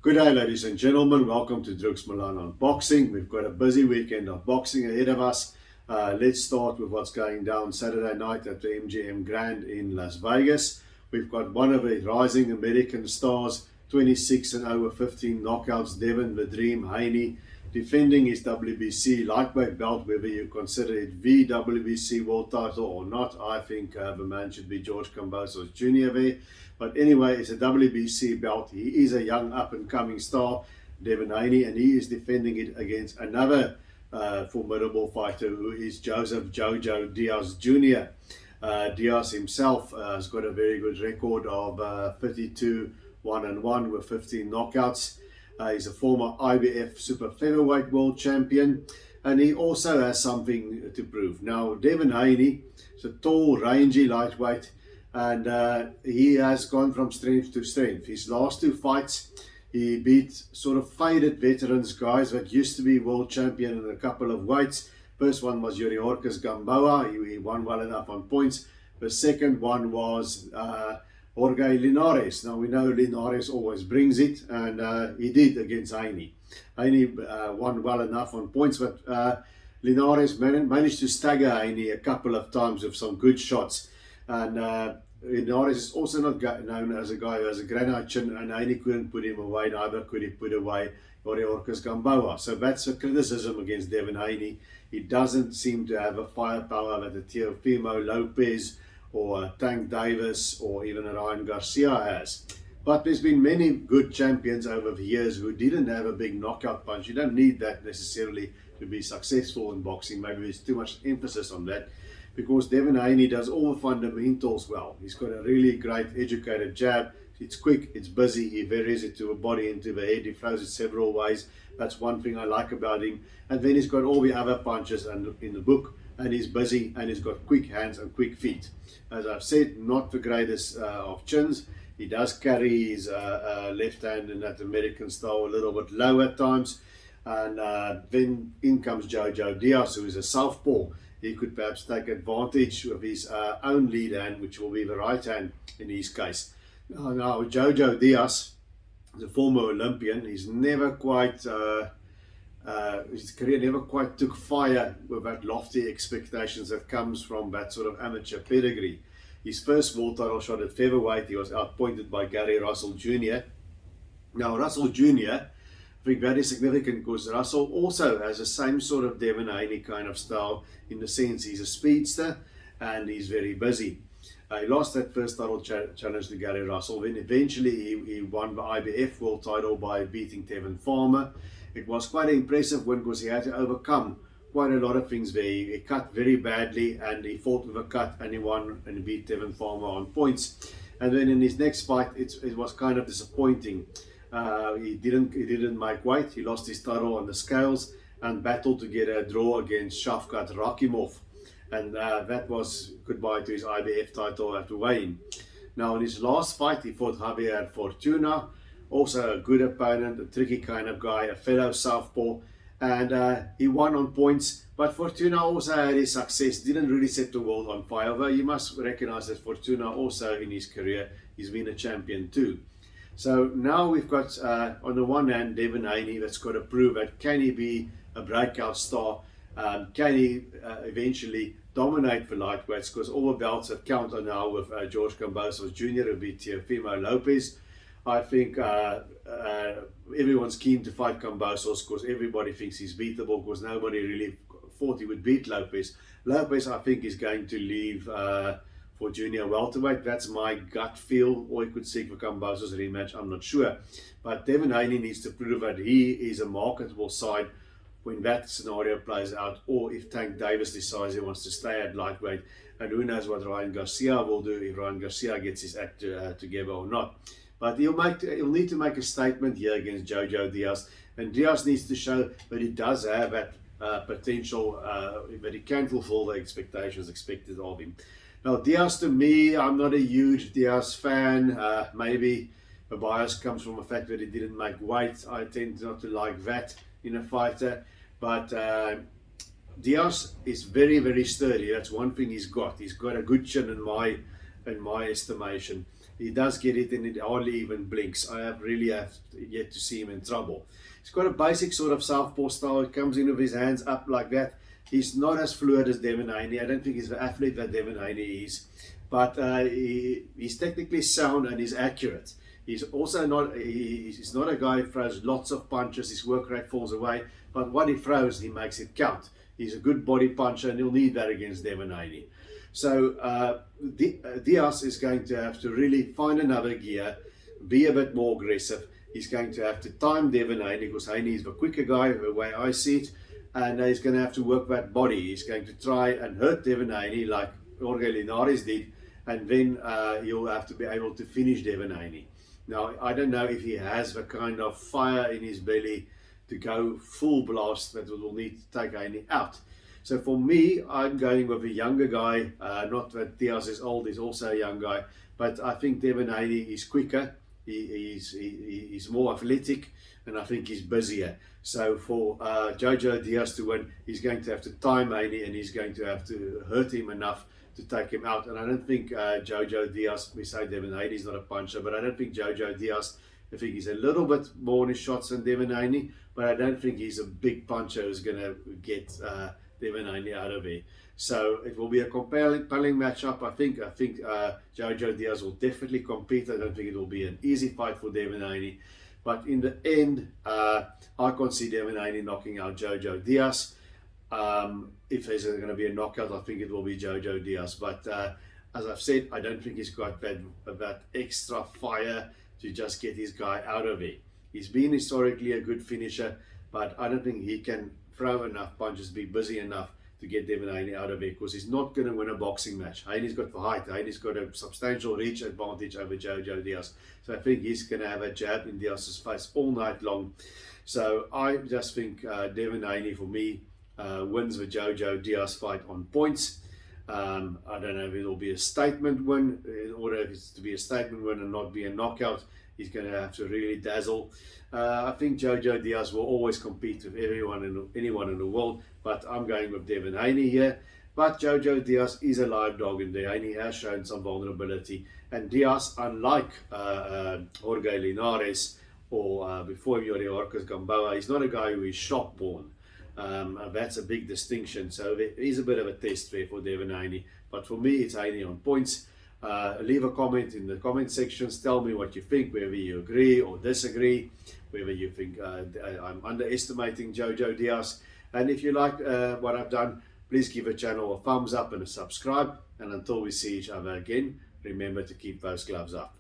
Good day, ladies and gentlemen. Welcome to Drux Milan on Boxing. We've got a busy weekend of boxing ahead of us. Let's start with what's going down Saturday night at the MGM Grand in Las Vegas. We've got one of the rising American stars, 26 and over 15 knockouts, Devin the Dream Haney, defending his WBC lightweight belt, whether you consider it the WBC world title or not. I think the man should be George Kambosos Jr. there. But anyway, it's a WBC belt. He is a young up-and-coming star, Devin Haney, and he is defending it against another formidable fighter who is Joseph Jojo Diaz Jr. Diaz himself has got a very good record of 32 1-1 with 15 knockouts. He's a former IBF super featherweight world champion, and he also has something to prove. Now, Devin Haney is a tall, rangy lightweight, and he has gone from strength to strength. His last two fights, he beat sort of faded veterans, guys that used to be world champion in a couple of weights. First one was Yuriorkis Gamboa. He won well enough on points. The second one was Jorge Linares. Now we know Linares always brings it, and he did against Haney. Haney won well enough on points, but Linares managed to stagger Haney a couple of times with some good shots. And Linares is also not known as a guy who has a granite chin, and Haney couldn't put him away, neither could he put away Yuriorkis Gamboa. So that's a criticism against Devin Haney. He doesn't seem to have a firepower that a Teofimo Lopez or Tank Davis or even Ryan Garcia has. But there's been many good champions over the years who didn't have a big knockout punch. You don't need that necessarily to be successful in boxing. Maybe there's too much emphasis on that, because Devin Haney does all the fundamentals well. He's got a really great educated jab. It's quick, it's busy, he varies it to the body, into the head, he throws it several ways. That's one thing I like about him. And then he's got all the other punches in the book, and he's busy, and he's got quick hands and quick feet. As I've said, not the greatest of chins. He does carry his left hand in that American style a little bit low at times. And then in comes Jojo Diaz, who is a southpaw. He could perhaps take advantage of his own lead hand, which will be the right hand in his case. Now Jojo Diaz, the former Olympian, he's never quite, his career never quite took fire with that lofty expectations that comes from that sort of amateur pedigree. His first world title shot at featherweight, he was outpointed by Gary Russell Jr. Now Russell Jr., I think very significant, because Russell also has the same sort of Devin Haney kind of style, in the sense he's a speedster and he's very busy. He lost that first title challenge to Gary Russell. Then eventually he won the IBF world title by beating Tevin Farmer. It was quite an impressive win, because he had to overcome quite a lot of things there. He cut very badly, and he fought with a cut, and he won and he beat Tevin Farmer on points. And then in his next fight, it was kind of disappointing. He didn't make weight. He lost his title on the scales and battled to get a draw against Shavkat Rakimov, and that was goodbye to his IBF title at the weigh-in. Now in his last fight, he fought Javier Fortuna, also a good opponent, a tricky kind of guy, a fellow southpaw, and he won on points. But Fortuna also had his success, didn't really set the world on fire. Although you must recognize that Fortuna also in his career, he's been a champion too. So now we've got, on the one hand, Devin Haney that's got to prove that can he be a breakout star? Can he eventually dominate the lightweights? Because all the belts that count are now with George Kambosos Jr. who beat Teofimo Lopez. I think everyone's keen to fight Kambosos, because everybody thinks he's beatable, because nobody really thought he would beat Lopez. Lopez, I think, is going to leave for junior welterweight. That's my gut feel. Or he could seek for Kambosos rematch, I'm not sure. But Devin Haney needs to prove that he is a marketable side when that scenario plays out, or if Tank Davis decides he wants to stay at lightweight. And who knows what Ryan Garcia will do, if Ryan Garcia gets his act together or not. But he'll need to make a statement here against Jojo Diaz, and Diaz needs to show that he does have that potential, that he can fulfill the expectations expected of him. Now Diaz, to me, I'm not a huge Diaz fan. Maybe the bias comes from the fact that he didn't make weight. I tend not to like that in a fighter, but Diaz is very sturdy. That's one thing he's got. He's got a good chin in my estimation. he does get it and it hardly even blinks. I have yet to see him in trouble. He's got a basic sort of southpaw style. He comes in with his hands up like that. He's not as fluid as Devin Haney. I don't think he's the athlete that Devin Haney is, but he's technically sound and he's accurate. He's also he's not a guy who throws lots of punches. His work rate falls away, but what he throws, he makes it count. He's a good body puncher, and he'll need that against Devin Haney. So Diaz is going to have to really find another gear, be a bit more aggressive. He's going to have to time Devin Haney, because Haney is the quicker guy, the way I see it, and he's going to have to work that body. He's going to try and hurt Devin Haney like Jorge Linares did, and then he'll have to be able to finish Devin Haney. Now, I don't know if he has the kind of fire in his belly to go full blast that will need to take Haney out. So for me, I'm going with a younger guy. Not that Diaz is old, he's also a young guy, but I think Devin Haney is quicker. He's more athletic, and I think he's busier. So for Jojo Diaz to win, he's going to have to time Haney, and he's going to have to hurt him enough to take him out. And I don't think Jojo Diaz, we say Devin Haney is not a puncher, but I don't think Jojo Diaz, I think he's a little bit more in his shots than Devin Haney, but I don't think he's a big puncher who's going to get Devin Haney out of it. So it will be a compelling matchup. I think Jojo Diaz will definitely compete. I don't think it will be an easy fight for Devin Haney, but in the end, I can't see Devin Haney knocking out Jojo Diaz. If there's going to be a knockout, I think it will be Jojo Diaz. But as I've said, I don't think he's got that extra fire to just get his guy out of it. He's been historically a good finisher, but I don't think he can throw enough punches, be busy enough to get Devin Haney out of it, because he's not going to win a boxing match. Haney's got the height. Haney's got a substantial reach advantage over Jojo Diaz. So I think he's going to have a jab in Diaz's face all night long. So I just think Devin Haney, for me, wins the Jojo Diaz fight on points. I don't know if it'll be a statement win. In order if it's to be a statement win and not be a knockout, he's going to have to really dazzle. I think Jojo Diaz will always compete with anyone in the world, but I'm going with Devin Haney here. But Jojo Diaz is a live dog in there. Haney has shown some vulnerability, and Diaz, unlike Jorge Linares or before him Yoriorkis Gamboa, he's not a guy who is shot born. That's a big distinction. So there is a bit of a test there for Devin Haney. But for me, it's Haney on points. Leave a comment in the comment sections. Tell me what you think, whether you agree or disagree, whether you think I'm underestimating Jojo Diaz. And if you like what I've done, please give the channel a thumbs up and a subscribe. And until we see each other again, remember to keep those gloves up.